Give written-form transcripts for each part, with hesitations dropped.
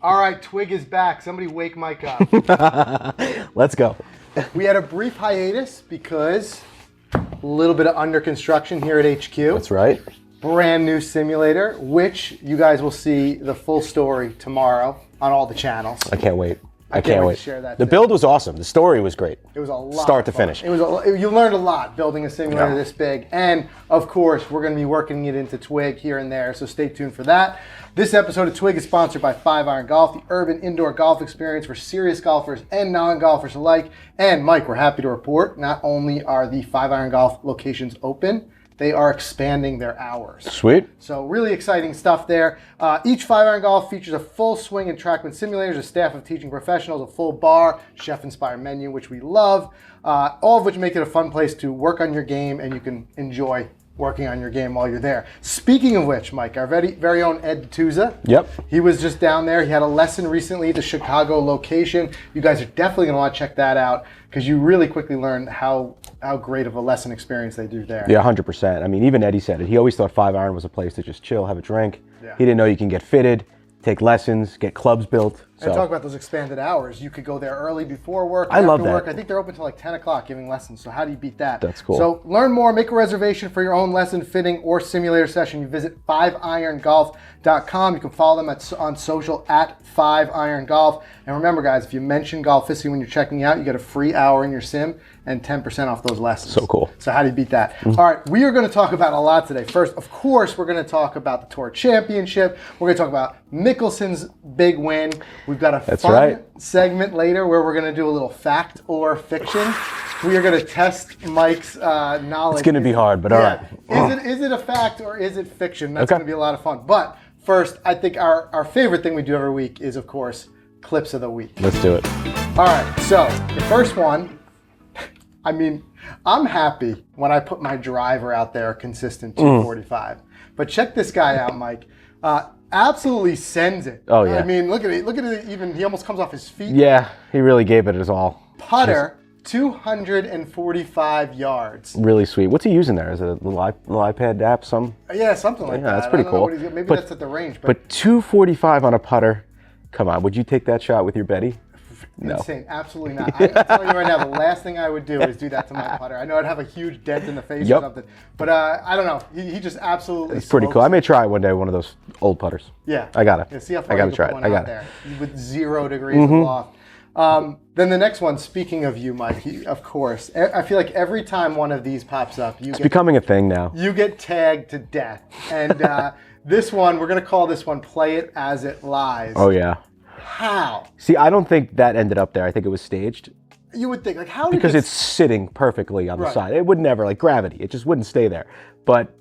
All right, Twig is back. Somebody wake Mike up. Let's go. We had a brief hiatus because a little bit of under construction here at HQ. That's right. Brand new simulator, which you guys will see the full story tomorrow on all the channels. I can't wait. I can't wait to share that The today. build was awesome. The story was great. It was a lot Start to of fun. finish. You learned a lot building a simulator this big. And of course, we're going to be working it into Twig here and there, so stay tuned for that. This episode of Twig is sponsored by 5 Iron Golf, the urban indoor golf experience for serious golfers and non-golfers alike. And Mike, we're happy to report, not only are the 5 Iron Golf locations open, they are expanding their hours. Sweet. So really exciting stuff there. Each 5 Iron Golf features a full swing and TrackMan simulators, a staff of teaching professionals, a full bar, chef-inspired menu, which we love, all of which make it a fun place to work on your game, and you can enjoy working on your game while you're there. Speaking of which, Mike, our very own Ed Tuza. Yep. He was just down there. He had a lesson recently at the Chicago location. You guys are definitely going to want to check that out because you really quickly learn how great of a lesson experience they do there. Yeah, 100%. I mean, even Eddie said it. He always thought 5 Iron was a place to just chill, have a drink. Yeah. He didn't know you can get fitted, take lessons, get clubs built. And talk about those expanded hours. You could go there early before work, I love after work. that. I think they're open till like 10 o'clock giving lessons. So how do you beat that? That's cool. So learn more, make a reservation for your own lesson, fitting, or simulator session. You visit 5irongolf.com. You can follow them on social at 5irongolf. And remember, guys, if you mention Golficity when you're checking out, you get a free hour in your sim and 10% off those lessons. So cool. So how do you beat that? All right, we are going to talk about a lot today. First, of course, we're going to talk about the Tour Championship. We're going to talk about Mickelson's big win. We've got a fun segment later where we're going to do a little fact or fiction. We are going to test Mike's knowledge. It's going to be hard, but all right. Is it a fact or is it fiction? That's going to be a lot of fun. But first, I think our favorite thing we do every week is, of course, clips of the week. Let's do it. All right, so the first one, I mean, I'm happy when I put my driver out there consistent 245. But check this guy out, Mike. Absolutely sends it. Oh, yeah. I mean, look at it. Look at it. Even he almost comes off his feet. Yeah, he really gave it his all. Putter, 245 yards. Really sweet. What's he using there? Is it a little iPad app? Yeah, something like that. That's pretty cool. Maybe that's at the range. But 245 on a putter. Come on, would you take that shot with your Betty? No. Insane. Absolutely not. I'm telling you right now, the last thing I would do is do that to my putter. I know I'd have a huge dent in the face or something. But I don't know. He just absolutely It's pretty cool. I may try one day one of those old putters. Yeah. I gotta. Yeah, see how far I gotta you try can it. put one out there with 0 degrees of loft. Then the next one, speaking of you, Mike, of course, I feel like every time one of these pops up, it's becoming a thing now. You get tagged to death. And this one, we're going to call this one Play It As It Lies. Oh, yeah. How? See, I don't think that ended up there. I think it was staged. You would think, like, how? Because it's sitting perfectly on the side. It would never, like gravity, it just wouldn't stay there. But,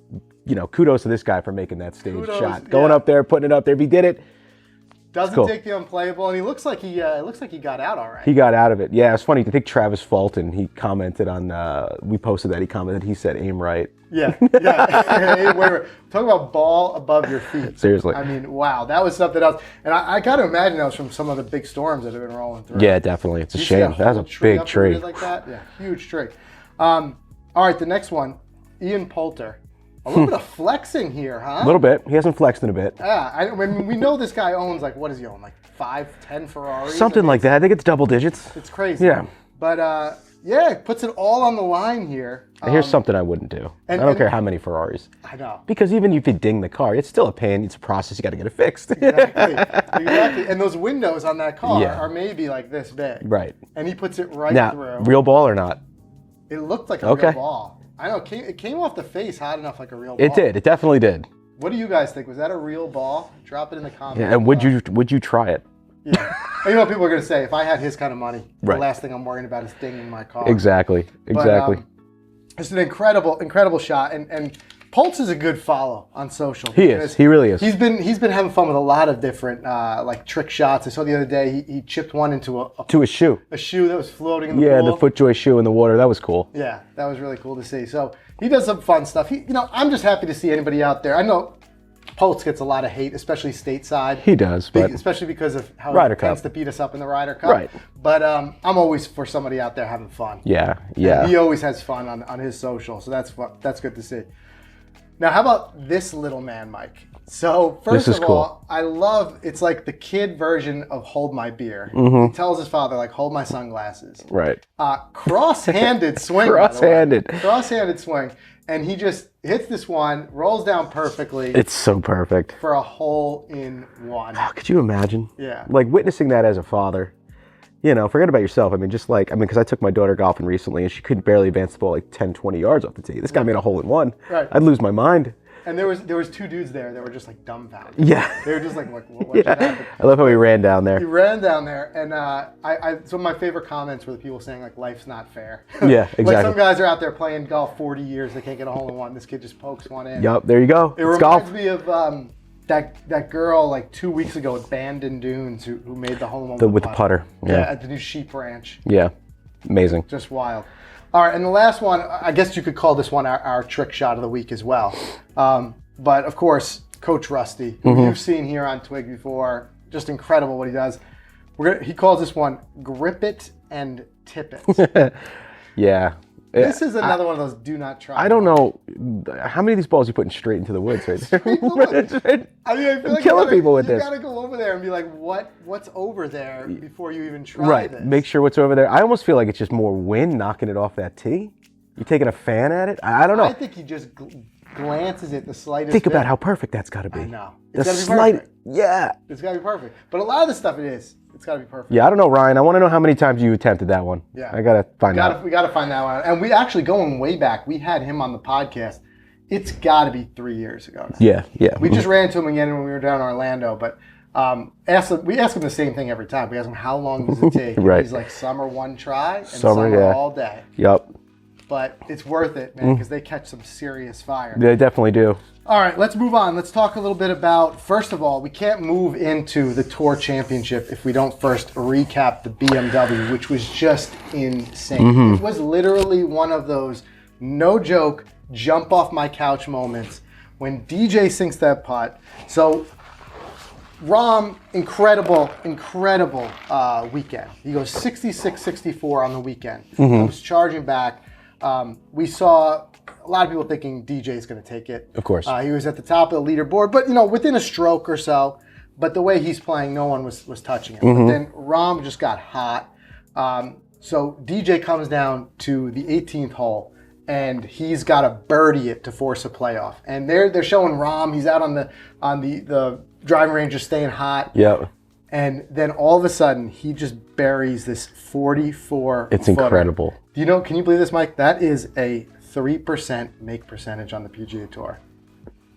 you know, kudos to this guy for making that staged shot. Going up there, putting it up there. If he did it, doesn't take the unplayable, and he looks like he got out all right. He got out of it. Yeah, it's funny. I think Travis Fulton, he commented on, we posted that, he said aim right. Yeah. Talk about ball above your feet. Seriously. I mean, wow, that was something else. And I got to imagine that was from some of the big storms that have been rolling through. Yeah, definitely. It's a shame. That's a big tree. Like that? Yeah, huge tree. All right, the next one, Ian Poulter. A little bit of flexing here, huh? A little bit. He hasn't flexed in a bit. Yeah, I mean, we know this guy owns, like, what does he own? Like 5, 10 Ferraris? Something like that. I think it's double digits. It's crazy. Yeah. But, yeah, it puts it all on the line here. Here's something I wouldn't do. I don't care how many Ferraris. I know. Because even if you ding the car, it's still a pain. It's a process. You got to get it fixed. Exactly. And those windows on that car are maybe like this big. Right. And he puts it right now, through. Real ball or not? It looked like a real ball. I know. It came off the face hot enough like a real ball. It did. It definitely did. What do you guys think? Was that a real ball? Drop it in the comments. Yeah, and would you try it? Yeah. You know what people are going to say? If I had his kind of money, the last thing I'm worrying about is dinging my car. Exactly. But, it's an incredible shot, and Pulse is a good follow on social. He is. He really is. He's been having fun with a lot of different like trick shots. I saw the other day he chipped one into a shoe. A shoe that was floating in the pool. Yeah, the FootJoy shoe in the water. That was cool. Yeah, that was really cool to see. So he does some fun stuff. I'm just happy to see anybody out there. I know Pulse gets a lot of hate, especially stateside. He does, but especially because of how Ryder he tends Cup. to beat us up in the Ryder Cup. Right. But I'm always for somebody out there having fun. Yeah. And he always has fun on his social, so that's good to see. Now, how about this little man, Mike? So first is of all, I love, it's like the kid version of Hold My Beer. He tells his father, like, hold my sunglasses. Right. Cross-handed swing. Cross-handed. Cross-handed swing. And he just hits this one, rolls down perfectly. It's so perfect. For a hole-in-one. Could you imagine? Yeah. Like witnessing that as a father. You know, forget about yourself. I mean, because I took my daughter golfing recently and she couldn't barely advance the ball like 10, 20 yards off the tee. This guy made a hole-in-one. Right. I'd lose my mind. And there was two dudes there that were just like dumbfounded. Yeah. They were just like, what should happen? I love how he ran down there. He ran down there, and some of my favorite comments were the people saying like, life's not fair. Yeah, exactly. Like some guys are out there playing golf 40 years, they can't get a hole in one. This kid just pokes one in. Yup, there you go. It reminds me of that girl like 2 weeks ago at Bandon Dunes who made the hole in one with the putter. Yeah, at the new Sheep Ranch. Yeah, amazing. Just wild. All right, and the last one, I guess you could call this one our trick shot of the week as well. But of course, Coach Rusty, who you've seen here on Twig before, just incredible what he does. He calls this one grip it and tip it. Yeah. This is another one of those do not try. I don't know how many of these balls you putting straight into the woods right there. I mean, I feel like killing people with this. You gotta go over there and be like, what's over there before you even try right. this. Make sure what's over there. I almost feel like it's just more wind knocking it off that tee. You're taking a fan at it. I don't know. I think he just glances at the slightest. Think about bit. how perfect that's got to be. I know. The It's gotta be perfect. Yeah. It's gotta be perfect. But a lot of the stuff it's gotta be perfect. Yeah, I don't know, Ryan. I want to know how many times you attempted that one. Yeah. I gotta find out. We gotta find that one out. And we actually, going way back, we had him on the podcast. It's gotta be 3 years ago now. Yeah. We just ran into him again when we were down in Orlando, but we ask him the same thing every time. We ask him how long does it take? Right. He's like, summer one try and summer all day. Yep. But it's worth it, man, because they catch some serious fire. They definitely do. All right, let's move on. Let's talk a little bit about, first of all, we can't move into the Tour Championship if we don't first recap the BMW, which was just insane. It was literally one of those, no joke, jump off my couch moments when DJ sinks that putt. So Rahm, incredible weekend. He goes 66-64 on the weekend. Comes charging back. We saw a lot of people thinking DJ's going to take it. Of course. He was at the top of the leaderboard, but within a stroke or so. But the way he's playing, no one was touching him. But then Rahm just got hot. So DJ comes down to the 18th hole, and he's got to birdie it to force a playoff. And they're showing Rahm. He's out on the driving range, just staying hot. Yep. And then all of a sudden, he just buries this 44. It's incredible. Can you believe this, Mike? That is a 3% make percentage on the PGA Tour.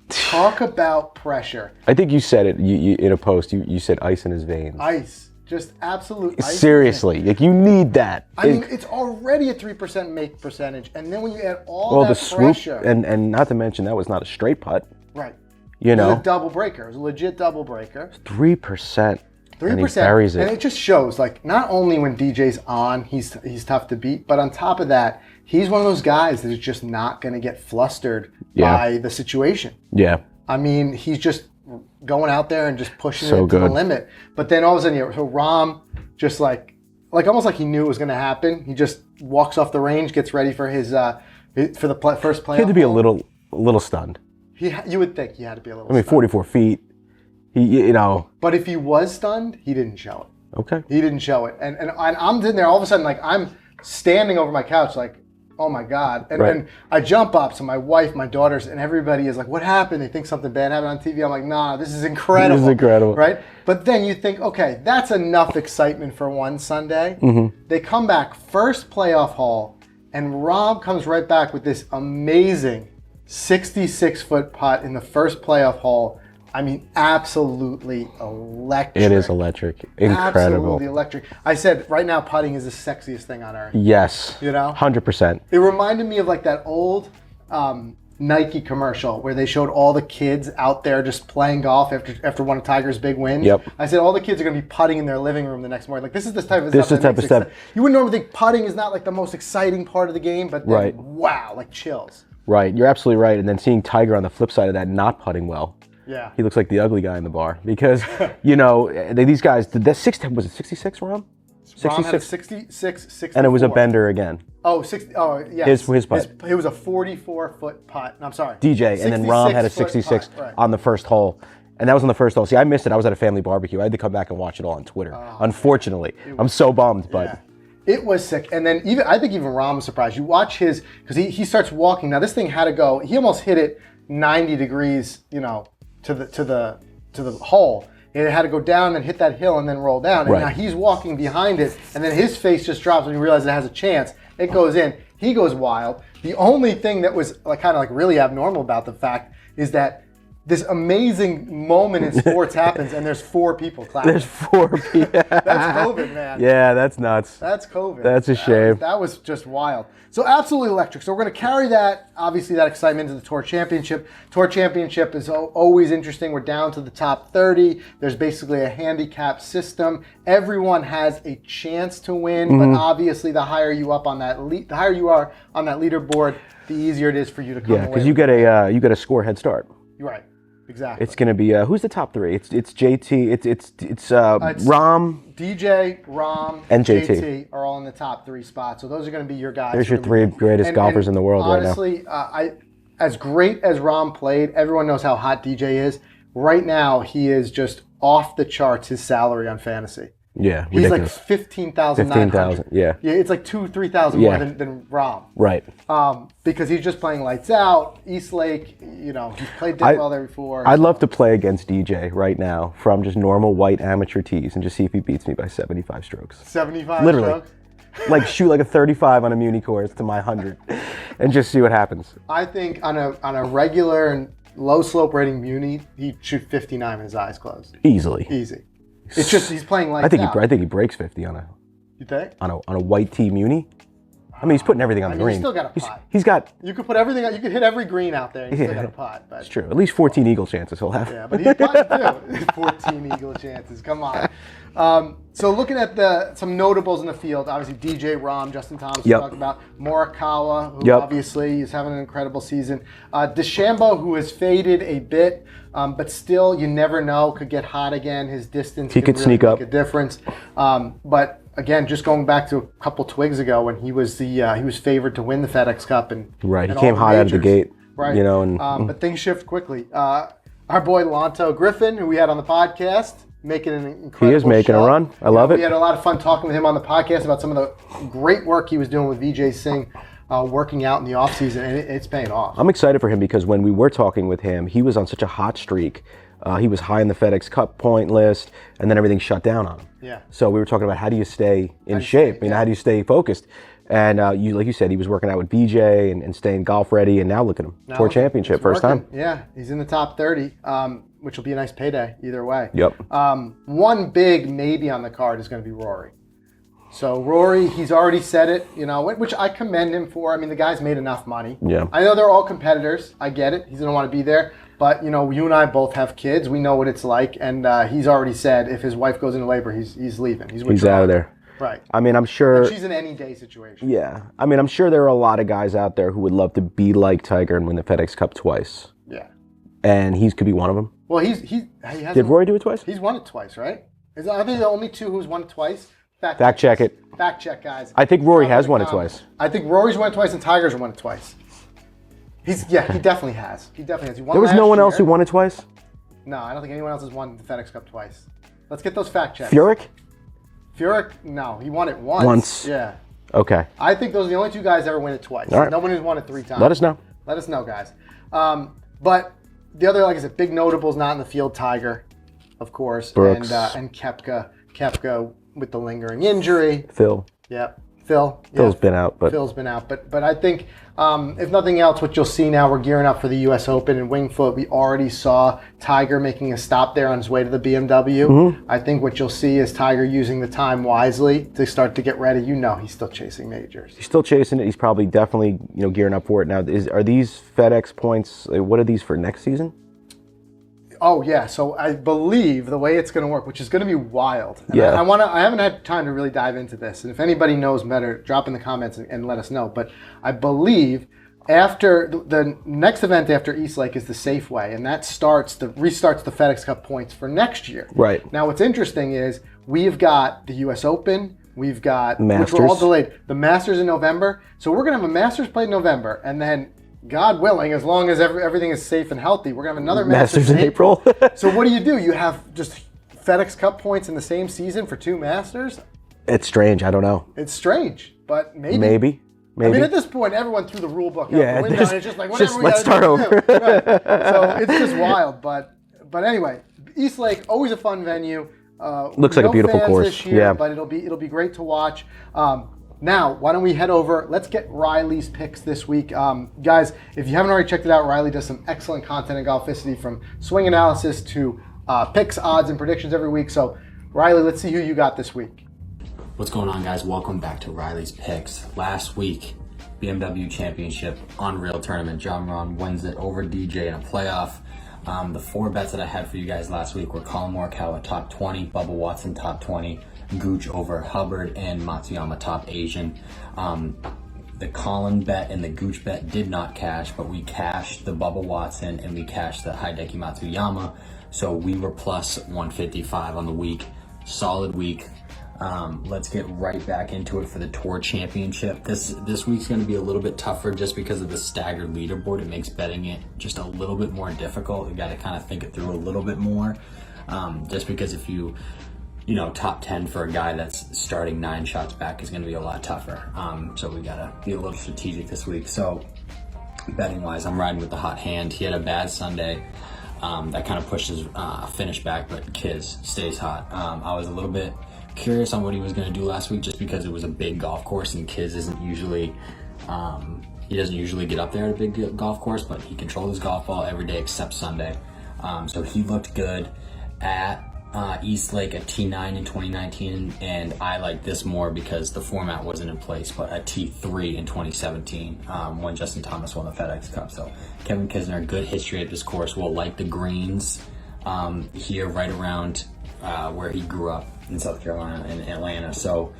Talk about pressure. I think you said it you in a post. You said ice in his veins. Ice. Just absolute ice. Seriously. Like, you need that. I mean, it's already a 3% make percentage. And then when you add all that the pressure. swoop, and not to mention, that was not a straight putt. Right. You know? It was a double breaker. It was a legit double breaker. 3%. 3%. And he buries it. And it just shows, like, not only when DJ's on, he's tough to beat, but on top of that, he's one of those guys that is just not going to get flustered by the situation. Yeah. I mean, he's just going out there and just pushing it So to the good. limit. But then all of a sudden, so Rahm just like almost like he knew it was going to happen. He just walks off the range, gets ready for his for the first playoff. He had to be a little stunned. You would think he had to be a little. I mean, stunned. 44 feet. But if he was stunned, he didn't show it. Okay. He didn't show it, and I'm sitting there all of a sudden, like, I'm standing over my couch, like, oh my God. And then I jump up, so my wife, my daughters, and everybody is like, what happened? They think something bad happened on TV. I'm like, nah, this is incredible. This is incredible. Right? But then you think, okay, that's enough excitement for one Sunday. They come back, first playoff hole, and Rahm comes right back with this amazing 66-foot putt in the first playoff hole. I mean, absolutely electric. It is electric. Incredible. Absolutely electric. I said, right now, putting is the sexiest thing on earth. Yes. 100%. It reminded me of like that old Nike commercial where they showed all the kids out there just playing golf after one of Tiger's big wins. Yep. I said all the kids are going to be putting in their living room the next morning. Like, this is the type of This stuff. is the type of stuff. You wouldn't normally think putting is not like the most exciting part of the game, but then, wow, like chills. Right. You're absolutely right. And then seeing Tiger on the flip side of that not putting well. Yeah. He looks like the ugly guy in the bar because, these guys, was it 66, Ron? Rahm had a 66, 64. and it was a bender again. Oh, 60. Oh, yes. His putt. It was a 44-foot putt. No, I'm sorry. DJ, and then Rahm had a 66 on the first hole. And that was on the first hole. See, I missed it. I was at a family barbecue. I had to come back and watch it all on Twitter. Unfortunately. I'm so bummed, but... Yeah. It was sick. And then I think even Rahm was surprised. You watch his... Because he starts walking. Now, this thing had to go... He almost hit it 90 degrees, to the hole. It had to go down and hit that hill and then roll down. And now he's walking behind it. And then his face just drops when he realizes it has a chance. It goes in. He goes wild. The only thing that was kind of really abnormal about the fact is that this amazing moment in sports happens and there's 4 people clapping. There's 4 people. That's COVID, man. Yeah, that's nuts. That's COVID. That's a shame. That was just wild. So absolutely electric. So we're going to carry that, obviously, that excitement into the Tour Championship. Tour Championship is always interesting. We're down to the top 30. There's basically a handicap system. Everyone has a chance to win, but obviously the higher you are on that leaderboard, the easier it is for you to come away. Yeah, because you get a score head start. Right. Exactly. It's going to be who's the top 3? It's JT. It's Rahm, DJ, Rahm, and JT are all in the top 3 spots. So those are going to be your guys. There's your 3 greatest golfers in the world honestly, right now. As great as Rahm played, everyone knows how hot DJ is. Right now, he is just off the charts. His salary on fantasy. Yeah, he's ridiculous. like 15,000. Yeah. Yeah, it's like 2,000-3,000 more than Rahm. Right. Because he's just playing lights out. East Lake, he's played dead well there before. I'd love to play against DJ right now from just normal white amateur tees and just see if he beats me by 75 strokes. 75 Literally. strokes? Shoot like a 35 on a muni course to my 100 and just see what happens. I think on a regular and low slope rating muni, he'd shoot 59 with his eyes closed. Easy. It's just he's playing lights out. I think he breaks 50 on a. You think? On a white tee muni. I mean, he's putting everything on the green. He's still got a putt. He's got. You could put everything. You could hit every green out there. And you still got a putt. But it's true. At least 14 eagle chances he'll have. Yeah, but he's putting too. 14 eagle chances. Come on. So looking at some notables in the field, obviously DJ, Rahm, Justin Thomas, we talked about Morikawa, who obviously is having an incredible season. DeChambeau, who has faded a bit, but still, you never know, could get hot again. His distance could really sneak up. Make a difference. But again, just going back to a couple twigs ago when he was he was favored to win the FedEx Cup and he came hot out of the gate. Right. But things shift quickly. Our boy Lanto Griffin, who we had on the podcast, making an incredible He is making shot. a run. I love it. We had a lot of fun talking with him on the podcast about some of the great work he was doing with Vijay Singh, working out in the offseason, and it's paying off. I'm excited for him because when we were talking with him, he was on such a hot streak. He was high in the FedEx Cup point list, and then everything shut down on him. Yeah. So we were talking about how do you stay in shape? How do you stay focused? And like you said, he was working out with BJ and staying golf ready, and now look at him. Tour Championship, first time. Yeah, he's in the top 30, which will be a nice payday either way. Yep. One big maybe on the card is going to be Rory. So Rory, he's already said it, which I commend him for. I mean, the guy's made enough money. Yeah. I know they're all competitors. I get it. He's going to want to be there. But, you and I both have kids. We know what it's like. And he's already said if his wife goes into labor, he's leaving. He's out of there. Right. I mean, I'm sure. And she's an any day situation. Yeah. I mean, I'm sure there are a lot of guys out there who would love to be like Tiger and win the FedEx Cup twice. Yeah. And he could be one of them. Well, he has. Did Rory do it twice? He's won it twice, right? Are they the only two who's won it twice? Fact check it. Fact check, guys. I think Rory has won it twice. I think Rory's won it twice and Tiger's won it twice. He definitely has. He definitely has. He won there was no one else who won it twice? No, I don't think anyone else has won the FedEx Cup twice. Let's get those fact checks. Furyk, no, he won it once. Once. Yeah. Okay. I think those are the only two guys that ever win it twice. All right. No one who's won it 3 times. Let us know. Let us know, guys. But the other, like I said, big notables not in the field, Tiger, of course. Brooks. And Koepka. Koepka with the lingering injury. Phil. Yep. Phil's been out, but Phil's been out. But I think if nothing else, what you'll see now, we're gearing up for the U.S. Open in Winged Foot. We already saw Tiger making a stop there on his way to the BMW. Mm-hmm. I think what you'll see is Tiger using the time wisely to start to get ready. He's still chasing majors. He's still chasing it. He's probably definitely gearing up for it now. Are these FedEx points? What are these for next season? Oh yeah, so I believe the way it's going to work, which is going to be wild. And yeah. I haven't had time to really dive into this, and if anybody knows better, drop in the comments and let us know. But I believe after the next event after East Lake is the Safeway, and that restarts the FedEx Cup points for next year. Right. Now, what's interesting is we've got the U.S. Open, We've got, Masters. which were all delayed. The Masters in November. So we're going to have a Masters played in November. And then, God willing, as long as everything is safe and healthy, we're going to have another Masters in April. So what do? You have just FedEx Cup points in the same season for 2 Masters? It's strange. I don't know. It's strange, but maybe. Maybe. I mean, at this point, everyone threw the rule book out the window, and it's just like, whatever let's start over. Right. So it's just wild. But anyway, East Lake, always a fun venue. Looks like a beautiful course. This year, but it'll be great to watch. Now, why don't we head over? Let's get Riley's picks this week. Guys, if you haven't already checked it out, Riley does some excellent content in Golficity, from swing analysis to picks, odds, and predictions every week. So, Riley, let's see who you got this week. What's going on, guys? Welcome back to Riley's Picks. Last week, BMW Championship, Unreal Tournament. John Ron wins it over DJ in a playoff. The 4 bets that I had for you guys last week were Colin Morikawa top 20, Bubba Watson top 20, Gooch over Hubbard, and Matsuyama top Asian. The Colin bet and the Gooch bet did not cash, but we cashed the Bubba Watson and we cashed the Hideki Matsuyama. So we were plus 155 on the week. Solid week. Let's get right back into it for the Tour Championship. This week's going to be a little bit tougher just because of the staggered leaderboard. It makes betting it just a little bit more difficult. You got to kind of think it through a little bit more. Just because if you top 10 for a guy that's starting 9 shots back is going to be a lot tougher. So we got to be a little strategic this week. So betting wise, I'm riding with the hot hand. He had a bad Sunday. That kind of pushed his finish back, but Kiz stays hot. I was a little bit curious on what he was going to do last week just because it was a big golf course, and Kiz isn't usually he doesn't usually get up there at a big golf course, but he controlled his golf ball every day except Sunday. So he looked good at East Lake at T9 in 2019, and I like this more because the format wasn't in place, but at T3 in 2017 when Justin Thomas won the FedEx Cup. So Kevin Kisner, good history at this course, will like the greens here right around where he grew up in South Carolina and Atlanta. So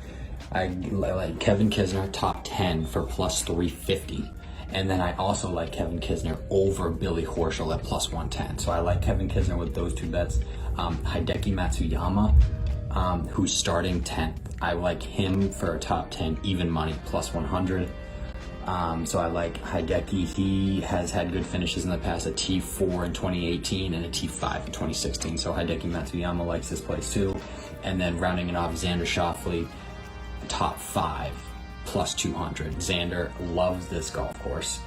I like Kevin Kisner top 10 for plus 350. And then I also like Kevin Kisner over Billy Horschel at plus 110. So I like Kevin Kisner with those 2 bets. Hideki Matsuyama, who's starting 10th. I like him for a top 10 even money, plus 100. So I like Hideki. He has had good finishes in the past, a T4 in 2018 and a T5 in 2016. So Hideki Matsuyama likes this place too. And then rounding it off, Xander Schauffele, top 5, plus 200. Xander loves this golf course.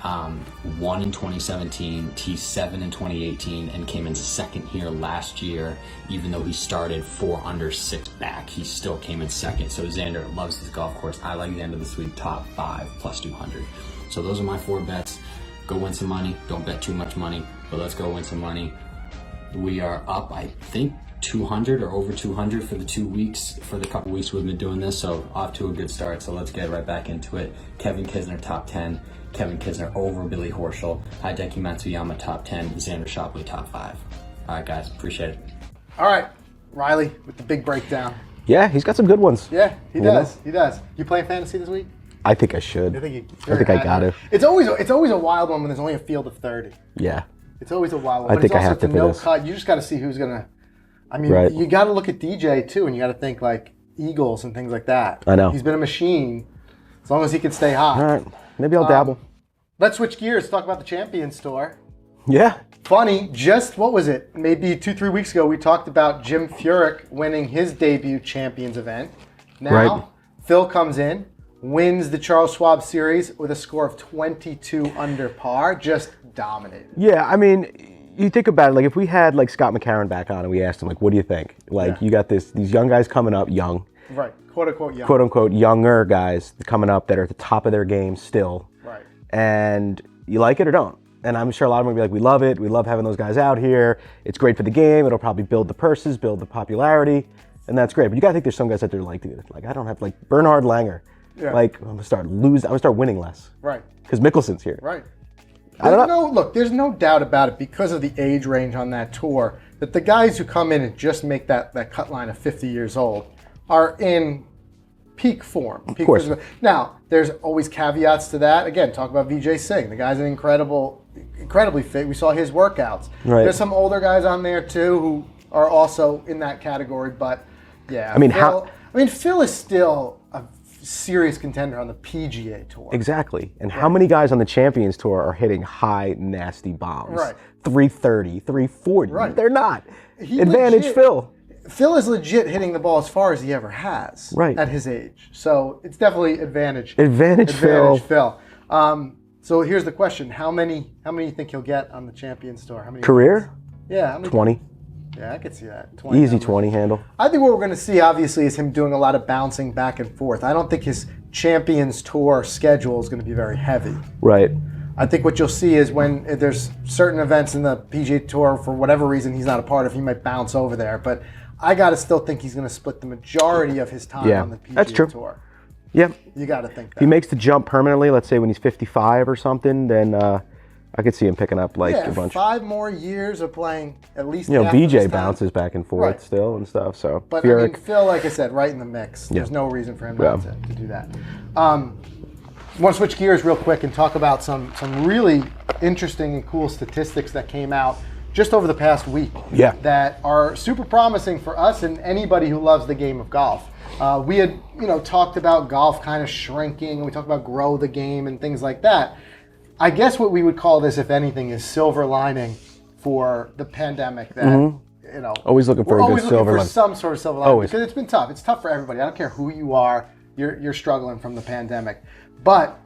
Won in 2017, T7 in 2018, and came in second here last year. Even though he started 4 under 6 back, he still came in second. So Xander loves this golf course. I like Xander this week, top 5, plus 200. So those are my 4 bets. Go win some money. Don't bet too much money, but let's go win some money. We are up, I think, 200 or over 200 for the 2 weeks, for the couple weeks we've been doing this. So off to a good start. So let's get right back into it. Kevin Kisner, top 10. Kevin Kisner over Billy Horschel. Hideki Matsuyama, top 10. Xander Schauffele, top 5. All right, guys. Appreciate it. All right, Riley with the big breakdown. Yeah, he's got some good ones. Yeah, he does. He does. You playing fantasy this week? I think I should. I think I got to. It's always a wild one when there's only a field of 30. Yeah. It's always a wild one. I think I have to for this. Cut. You just got to see who's gonna. I mean, right. You got to look at DJ too, and you got to think like Eagles and things like that. I know. He's been a machine as long as he can stay hot. All right, maybe I'll dabble. Let's switch gears. Talk about the Champions Tour. Yeah. Funny, just what was it? Maybe 2-3 weeks ago, we talked about Jim Furyk winning his debut Champions event. Now, right. Phil comes in, wins the Charles Schwab Series with a score of 22 under par, just dominated. Yeah, I mean, you think about it, like if we had like Scott McCarron back on and we asked him, like, what do you think? Like, you got these young guys coming up, young. Right, quote unquote young. Quote unquote younger guys coming up that are at the top of their game still. Right. And you like it or don't. And I'm sure a lot of them will be like, we love it. We love having those guys out here. It's great for the game. It'll probably build the purses, build the popularity. And that's great. But you got to think there's some guys out there like it. Like, I don't have, like, Bernhard Langer. Yeah. Like, I'm going to start winning less. Right. Because Mickelson's here. Right. I don't know. There's no doubt about it because of the age range on that tour that the guys who come in and just make that cut line of 50 years old are in peak form. Of course. Now, there's always caveats to that. Again, talk about Vijay Singh. The guy's incredibly fit. We saw his workouts. Right. There's some older guys on there too who are also in that category, but Yeah. I mean, Phil is still a serious contender on the PGA Tour. Exactly. And how many guys on the Champions Tour are hitting high, nasty bombs? Right. 330, 340. Right. They're not. Advantage Phil. Phil is legit hitting the ball as far as he ever has at his age. So it's definitely advantage. Advantage Phil. So here's the question. How many you think he'll get on the Champions Tour? How many Career? Yeah. 20. Yeah, I could see that. 20 Easy numbers. 20 handle. I think what we're going to see, obviously, is him doing a lot of bouncing back and forth. I don't think his Champions Tour schedule is going to be very heavy. Right. I think what you'll see is when there's certain events in the PGA Tour, for whatever reason he's not a part of, he might bounce over there. But I got to still think he's going to split the majority of his time on the PGA Tour. Yeah. You got to think that. If he makes the jump permanently, let's say when he's 55 or something, then I could see him picking up a bunch. 5 more years of playing at least. BJ bounces back and forth still and stuff. So, but Phil, like I said, right in the mix. There's no reason for him not to do that. Want to switch gears real quick and talk about some really interesting and cool statistics that came out just over the past week. Yeah. That are super promising for us and anybody who loves the game of golf. We had talked about golf kind of shrinking, and we talked about grow the game and things like that. I guess what we would call this, if anything, is silver lining for the pandemic. That always looking for a good silver lining. Some sort of silver lining Always. because it's been tough. It's tough for everybody. I don't care who you are. You're struggling from the pandemic. But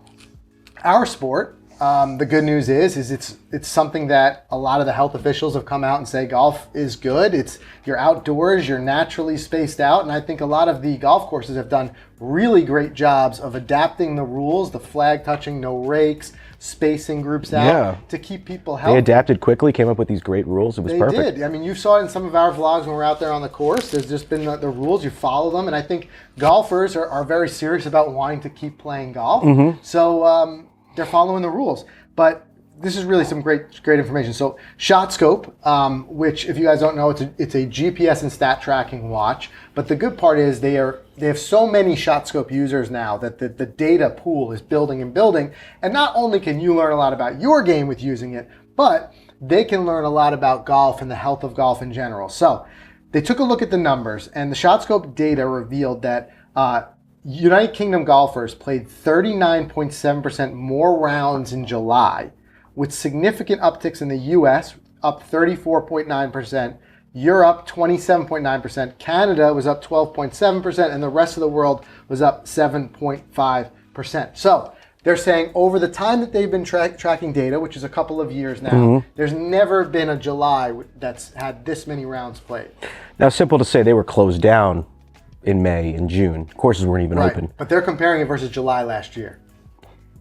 our sport, the good news is it's something that a lot of the health officials have come out and say golf is good. You're outdoors, you're naturally spaced out, and I think a lot of the golf courses have done really great jobs of adapting the rules, the flag touching, no rakes, spacing groups out to keep people healthy. They adapted quickly, came up with these great rules. It was perfect. They did. I mean, you saw it in some of our vlogs when we're out there on the course. There's just been the rules. You follow them. And I think golfers are very serious about wanting to keep playing golf. So they're following the rules. But this is really some great information. So ShotScope, which if you guys don't know, it's a GPS and stat tracking watch. But the good part is they have so many ShotScope users now that the data pool is building and building. And not only can you learn a lot about your game with using it, but they can learn a lot about golf and the health of golf in general. So they took a look at the numbers, and the ShotScope data revealed that United Kingdom golfers played 39.7% more rounds in July, with significant upticks in the US, up 34.9%, Europe 27.9%, Canada was up 12.7%, and the rest of the world was up 7.5%. So they're saying over the time that they've been tracking data, which is a couple of years now, there's never been a July that's had this many rounds played. Now, simple to say, they were closed down in May and June. Courses weren't even open. But they're comparing it versus July last year.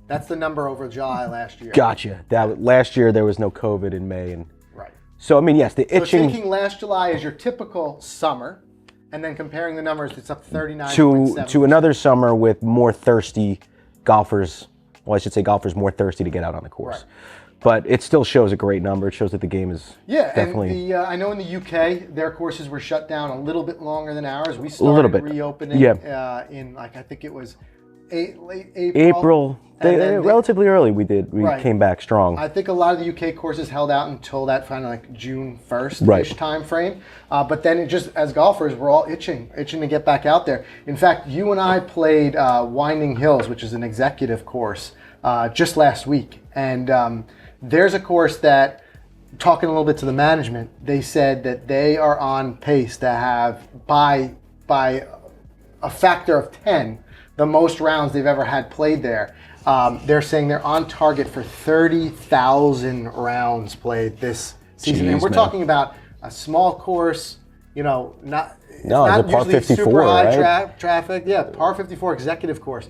That's the number over July last year. Gotcha. Last year there was no COVID in May, and right. So I mean, yes, the itching. So taking last July as your typical summer, and then comparing the numbers, it's up 39.7%. to another summer with more thirsty golfers. Well, I should say golfers more thirsty to get out on the course. Right. But it still shows a great number. It shows that the game is definitely. And I know in the UK their courses were shut down a little bit longer than ours. We started reopening in I think it was late April. Relatively early we came back strong. I think a lot of the UK courses held out until that kind of like June 1st-ish time frame. But then it just, as golfers, we're all itching to get back out there. In fact, you and I played Winding Hills, which is an executive course, just last week. And there's a course that, talking a little bit to the management, they said that they are on pace to have, by a factor of 10, the most rounds they've ever had played there. They're saying they're on target for 30,000 rounds played this season. And we're talking about a small course, not par 54, super high right? traffic. Yeah, par 54 executive course.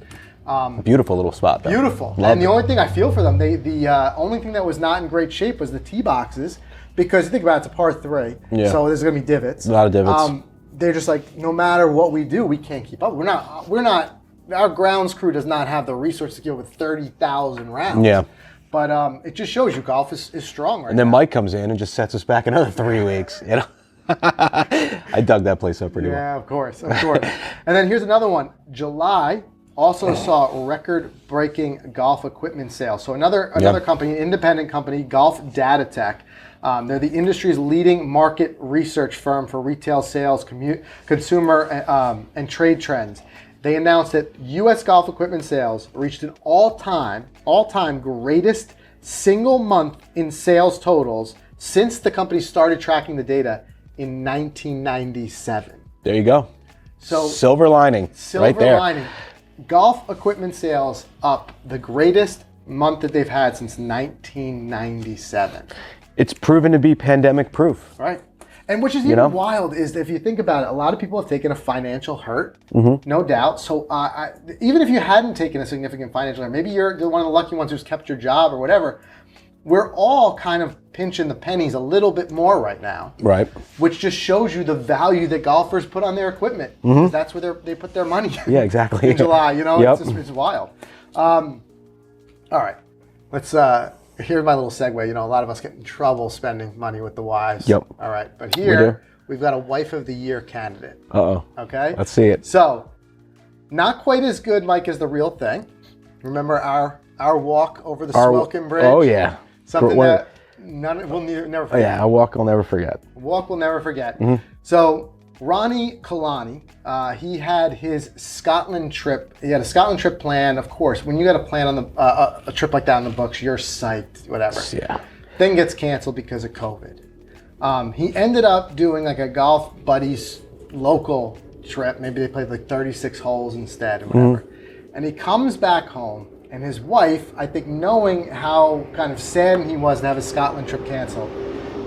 Beautiful little spot, though. Beautiful. And the only thing I feel for them, the only thing that was not in great shape was the tee boxes, because you think about it, it's a par 3, so there's going to be divots. A lot of divots. They're just like, no matter what we do, we can't keep up. We're not. Our grounds crew does not have the resources to deal with 30,000 rounds. Yeah. But it just shows you golf is strong right now. And then Mike comes in and just sets us back another 3 weeks. I dug that place up pretty well. Yeah, of course. And then here's another one. July also saw record-breaking golf equipment sales. So another company, independent company, Golf Data Tech, They're the industry's leading market research firm for retail sales, consumer, and trade trends. They announced that U.S. golf equipment sales reached an all-time greatest single month in sales totals since the company started tracking the data in 1997. There you go. So silver lining, right there. Lining. Golf equipment sales up the greatest month that they've had since 1997. It's proven to be pandemic proof. Right. And which is even wild is that if you think about it, a lot of people have taken a financial hurt, no doubt. So even if you hadn't taken a significant financial hurt, maybe you're one of the lucky ones who's kept your job or whatever, we're all kind of pinching the pennies a little bit more right now. Right. Which just shows you the value that golfers put on their equipment. Because that's where they put their money. Yeah, exactly. In July, Yep. It's wild. All right. Let's... Here's my little segue. A lot of us get in trouble spending money with the wives. Yep. All right. But here, we've got a Wife of the Year candidate. Uh-oh. Okay? Let's see it. So, not quite as good, Mike, as The Real Thing. Remember our walk over the Swilken Bridge? Oh, yeah. Something that we'll never forget. Yeah, a walk I'll never forget. Walk we'll never forget. So, Ronnie Kalani, he had his Scotland trip. He had a Scotland trip planned. Of course, when you got a plan on a trip like that in the books, you're psyched, whatever. Yeah. Thing gets canceled because of COVID. He ended up doing like a golf buddies local trip. Maybe they played like 36 holes instead or whatever. And he comes back home, and his wife, I think knowing how kind of sad he was to have his Scotland trip canceled,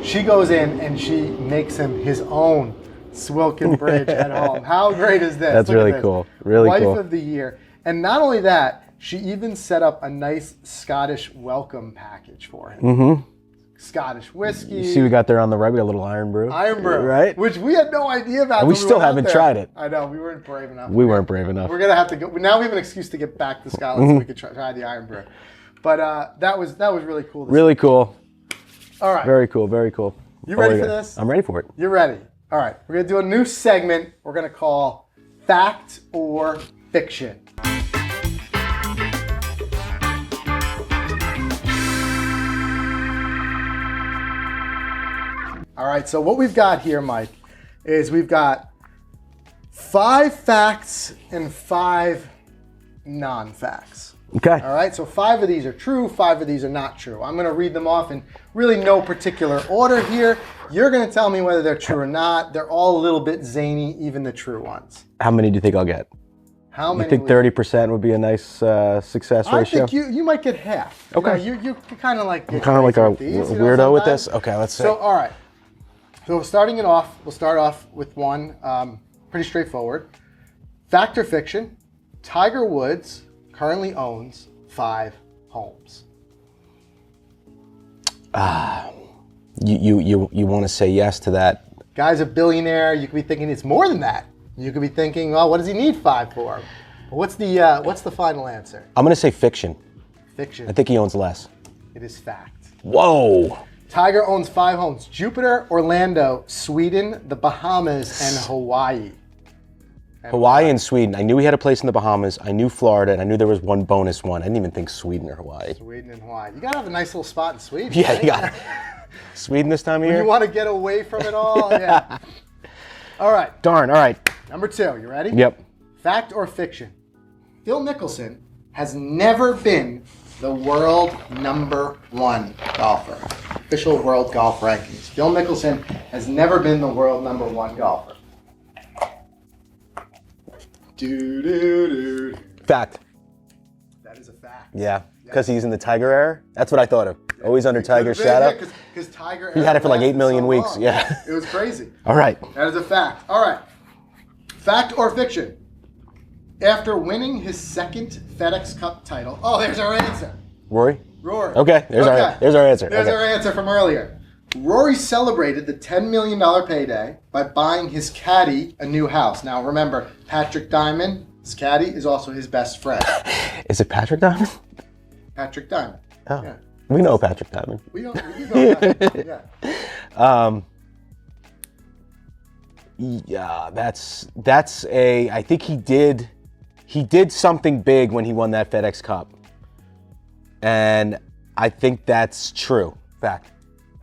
she goes in and she makes him his own Swilken Bridge at home. How great is this? That's really cool. Really cool. Wife of the Year. And not only that, she even set up a nice Scottish welcome package for him. Scottish whiskey. You see we got there on the right, we got a little iron brew. Iron brew. Right? Which we had no idea about. And we still haven't tried it. I know, we weren't brave enough. We weren't brave enough. We're going to have to go. Now we have an excuse to get back to Scotland so we could try the iron brew. But that was really cool. Really cool. All right. Very cool, very cool. You ready for this? I'm ready for it. You're ready. All right, we're going to do a new segment we're going to call Fact or Fiction. All right, so what we've got here, Mike, is we've got 5 facts and 5 non-facts. Okay. All right, so 5 of these are true, 5 of these are not true. I'm going to read them off in really no particular order here. You're going to tell me whether they're true or not. They're all a little bit zany, even the true ones. How many do you think I'll get? How many? You think 30% would be a nice success ratio? I think you might get half. Okay. You kind of like I'm kind of like a weirdo with this. Okay, let's see. So, all right. So we'll start off with one pretty straightforward. Fact or fiction? Tiger Woods currently owns 5 homes. You want to say yes to that? Guy's a billionaire. You could be thinking it's more than that. You could be thinking, well, what does he need 5 for? What's the final answer? I'm going to say fiction. Fiction. I think he owns less. It is fact. Whoa. Tiger owns 5 homes: Jupiter, Orlando, Sweden, the Bahamas, and Hawaii. Hawaii and Sweden. I knew he had a place in the Bahamas. I knew Florida, and I knew there was one bonus one. I didn't even think Sweden or Hawaii. Sweden and Hawaii. You gotta have a nice little spot in Sweden. Yeah, right? you got it. Sweden this time of year? You want to get away from it all? Yeah. All right. Darn, all right. Number 2. You ready? Yep. Fact or fiction? Phil Mickelson has never been the world #1 golfer. Official world golf rankings. Phil Mickelson has never been the world #1 golfer. Fact. That is a fact. Yeah, because he's in the Tiger era. That's what I thought of. Always under Tiger's shadow. Because Tiger. He had it for like 8 million so weeks. long. Yeah. It was crazy. All right. That is a fact. All right. Fact or fiction? After winning his 2nd FedEx Cup title. Oh, there's our answer. Rory? Rory. Okay, there's our answer. There's Okay. our answer from earlier. Rory celebrated the $10 million payday by buying his caddy a new house. Now remember, Patrick Diamond, his caddy, is also his best friend. Is it Patrick Diamond? Patrick Diamond. Oh, Yeah. we know Patrick Diamond. We know that. Yeah. Yeah, that's a. I think he did something big when he won that FedEx Cup, and I think that's true. Fact.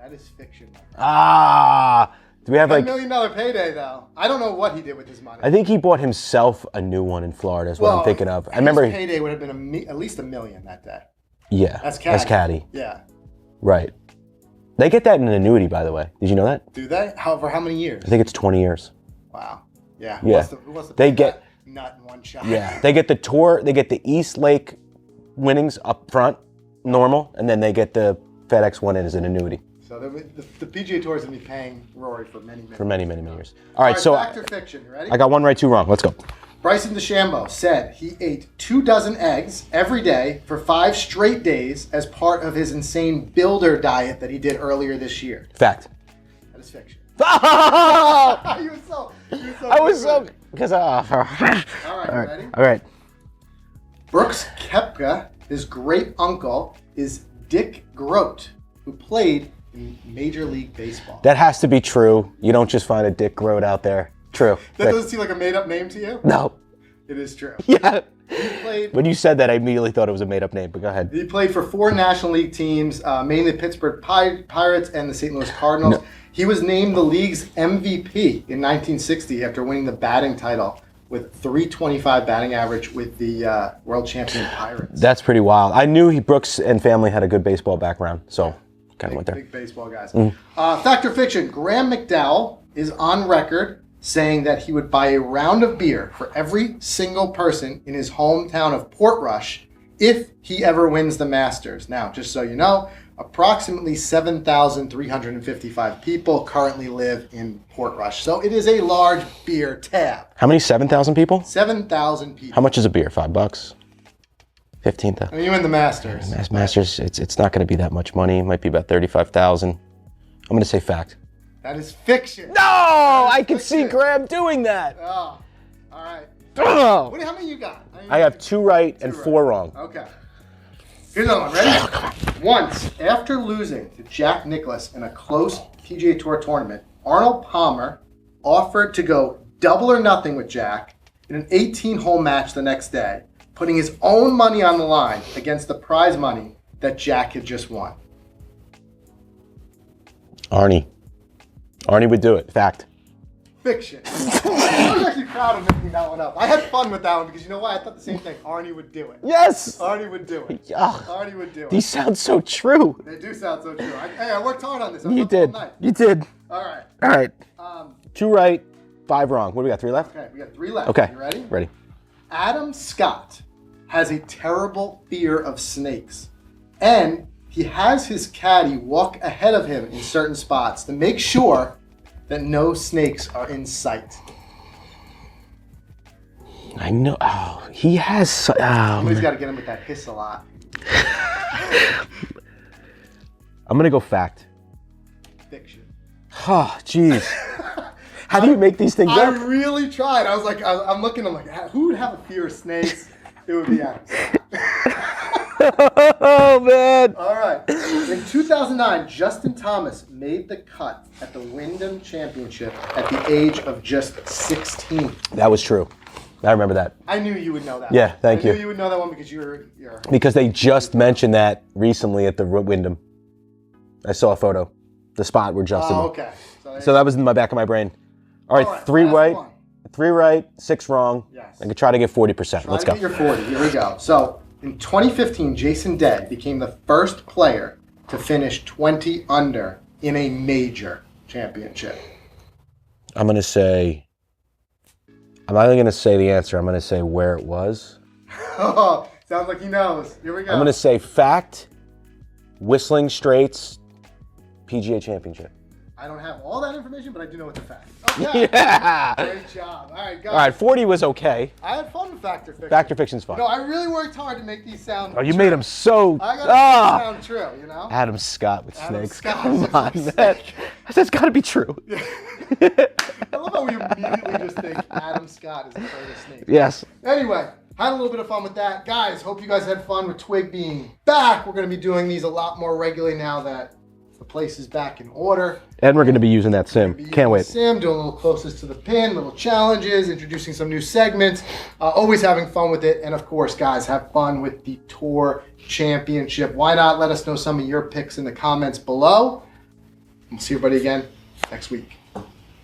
That is fiction. Do we have $1 like? million payday though. I don't know what he did with his money. I think he bought himself a new one in Florida. Is what I'm thinking of. I remember his payday would have been at least $1 million that day. Yeah, That's caddy. Yeah. Right. They get that in an annuity, by the way. Did you know that? Do they? For how many years? I think it's 20 years. Wow. Yeah. Yeah. Who wants to They pay get- that nut in one shot? Yeah. They get the tour. They get the East Lake winnings up front, normal, and then they get the FedEx one in as an annuity So the PGA Tour is going to be paying Rory for many years. All right, so fact or fiction? You ready? I got 1 right, 2 wrong. Let's go. Bryson DeChambeau said he ate 24 eggs every day for 5 straight days as part of his insane builder diet that he did earlier this year. Fact. That is fiction. I You was so because. All right, you ready? All right. Brooks Koepka, his great uncle, is Dick Groat, who played in Major League Baseball. That has to be true. You don't just find a Dick Groat out there. True. That doesn't seem like a made-up name to you? No. It is true. Yeah. He When you said that, I immediately thought it was a made-up name, but go ahead. He played for 4 National League teams, mainly the Pittsburgh Pirates and the St. Louis Cardinals. No. He was named the league's MVP in 1960 after winning the batting title with .325 batting average with the world champion Pirates. That's pretty wild. I knew Brooks and family had a good baseball background, so kind of went there. Big baseball guys. Fact or fiction, Graham McDowell is on record saying that he would buy a round of beer for every single person in his hometown of Portrush if he ever wins the Masters. Now, just so you know, approximately 7,355 people currently live in Portrush. So it is a large beer tab. How many? 7,000 people? 7,000 people. How much is a beer? $5? 15,000. I mean, you win the Masters. Masters, it's not going to be that much money. It might be about 35,000. I'm going to say fact. That is fiction. No, I can see Graham doing that. Oh, all right. Oh. How many you got? I have 2 right and 4 wrong. Okay. Here's another one. Ready? Once, after losing to Jack Nicklaus in a close PGA Tour tournament, Arnold Palmer offered to go double or nothing with Jack in an 18-hole match the next day, putting his own money on the line against the prize money that Jack had just won. Arnie would do it. Fact. Fiction. I was actually proud of making that one up. I had fun with that one because you know why? I thought the same thing. Arnie would do it. Yes. Arnie would do it. Ugh. Arnie would do it. These sound so true. They do sound so true. I worked hard on this. I You worked all did. night. You did. All right. All right. 2 right, 5 wrong. What do we got? 3 left? Okay, we got 3 left. Okay. You ready? Ready. Adam Scott has a terrible fear of snakes, and he has his caddy walk ahead of him in certain spots to make sure that no snakes are in sight. I know. Oh, he has. Somebody's got to get him with that hiss a lot. I'm gonna go fact. Fiction. Oh, jeez. How do you make these things I up? really tried. I was like, I'm looking. I'm like, who would have a fear of snakes? It would be Adam Scott. Oh man. All right. In 2009, Justin Thomas made the cut at the Wyndham Championship at the age of just 16. That was true. I remember that. I knew you would know that. Yeah, thank you. I knew you would know that one because you're Because they just mentioned that recently at the Wyndham. I saw a photo. The spot where Justin. Oh, okay. So that was in the back of my brain. All right, 3 last right, one. 3 right, 6 wrong. Yes. I could try to get 40%. Let's Try go. to get your 40. Here we go. So in 2015, Jason Day became the first player to finish 20 under in a major championship. I'm not even going to say the answer. I'm going to say where it was. Oh, sounds like he knows. Here we go. I'm going to say fact, Whistling Straits, PGA Championship. I don't have all that information, but I do know what the fact. Okay. Yeah. Great job. All right, guys. All right, 40 was okay. I had fun with Fact or Fiction. Fact or Fiction's fun. No, I really worked hard to make these sound Oh, you true. made them so. I got to sound true, you know? Adam Scott with Adam snakes. Scott Come with on, snakes. man. That's got to be true. I love how we immediately just think Adam Scott is afraid of snakes. Yes. Anyway, had a little bit of fun with that. Guys, hope you guys had fun with Twig being back. We're going to be doing these a lot more regularly now that the place is back in order. And we're going to be using that sim. Can't wait. Sim, doing a little closest to the pin, little challenges, introducing some new segments. Always having fun with it. And of course, guys, have fun with the Tour Championship. Why not let us know some of your picks in the comments below? We'll see everybody again next week.